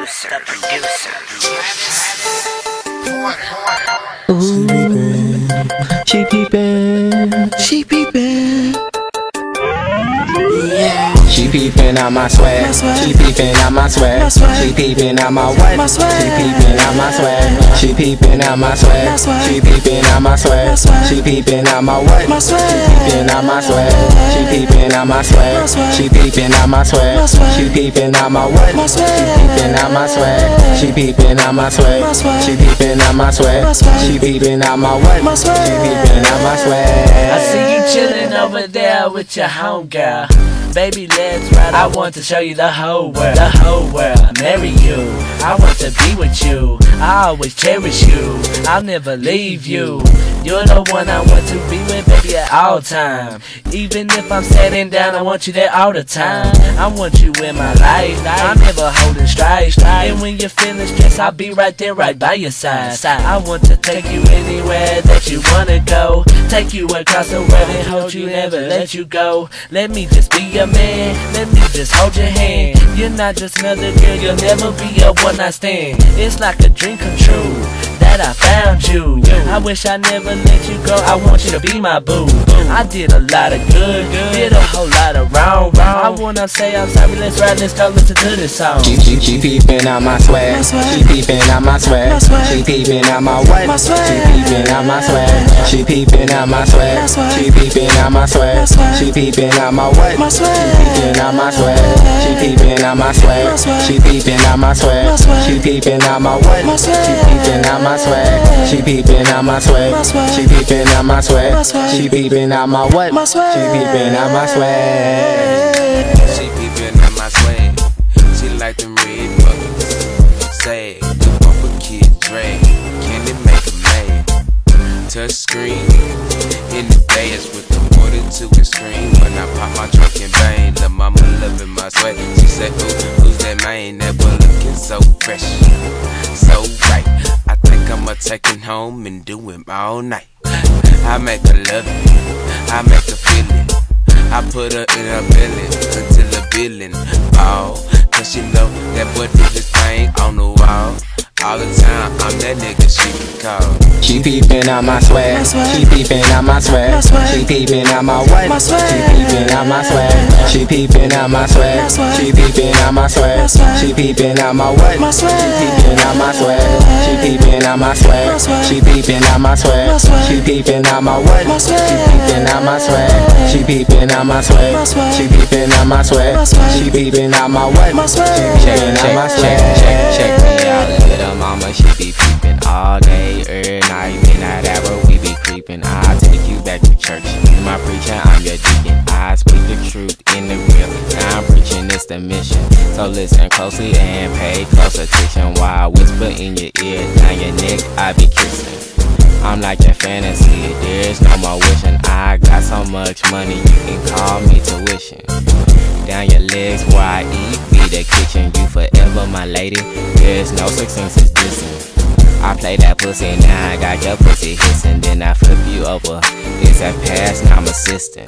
producer. Ooh, she peepin', she peepin'. Yeah. She peepin' out my swag. She peepin' out my swag. She peepin' out my what? She peepin' out my swag. She peepin' out my swag. She peepin' out my swag. She peepin' out my what? She peepin' out my swag. She peepin' out my swag. She peepin' out my swag. She peepin' out my what? She peepin' out my swag. She peepin' out my swag. She peepin' out my swag. She peepin' out my what? She peepin' out my swag. I see you chillin' over there with your homegirl. Baby, let's ride. I want to show you the whole world. The whole world. Marry you. I want to be with you. I always cherish you. I'll never leave you. You're the one I want to be with, baby, at all time. Even if I'm sitting down, I want you there all the time. I want you in my life. I'm never holding strife. And when you're feeling stressed, I'll be right there, right by your side. I want to take you anywhere that you wanna go. Take you across the world and hold you, never let you go. Let me just be your man. Let me just hold your hand. You're not just another girl, you'll never be a one-night stand. It's like a dream come true that I found you. I wish I never let you go. I want you to be my boo. I did a lot of good, did a whole lot of wrong. I wanna say I'm sorry. Let's ride, let's go listen to this song. She peepin' out my swag. She peepin' out my swag. She peepin' out my what? She peepin' out my swag. She peepin' out my swag. She peepin' out my swag. She peepin' out my what? She peepin' out my swag. She peepin' out my swag. She peepin' out my swag. She peepin' out my what? She peepin' out my swag. She peepin' out my swag. She peepin' out my swag. She peepin' out my what? She peepin' out my swag. She peepin' out my swag. She like them red buckets. Sad, the bumper kid drag. Candy make a mad. Touch screen in the dash with the water to a screen. When I pop my trunk and bang, the mama loving my swag. She said, ooh, who's that man? That boy looking so fresh, so right. I think I'ma take him home and do him all night. I make her love it, I make her feel it. I put her in her belly until the feeling fall. Cause she know that boy do this thing on the wall. All the time, I'm that nigga she can call. She peepin' out my swag. She peepin' out my swag. She peepin' out my what? She peepin' out my swag. She peepin' out my swag. She peepin' out my swag. She peepin' out my what? She peepin' out my swag. She peepin' out my swag. She peepin' out my swag. She peepin' out my what? She peepin' out my swag. She peepin' out my swag. She peepin' out my swag. She peepin' out my what? She peepin' out my swag. Check me out, little mama, she be peepin' all day, every night, midnight hour, we be creepin'. I'll take you back to church. You my preacher, I'm your deacon. I speak the truth in the real. Now I'm preaching, it's the mission. So listen closely and pay close attention while I whisper in your ear. Down your neck, I be kissing. I'm like your fantasy, there's no more wishing. I got so much money, you can call me tuition. Down your legs where I eat, be the kitchen. You forever my lady, there's no such thing as dissing. I play that pussy, now I got your pussy hissing. Then I flip you over, it's that pass, now I'm assisting.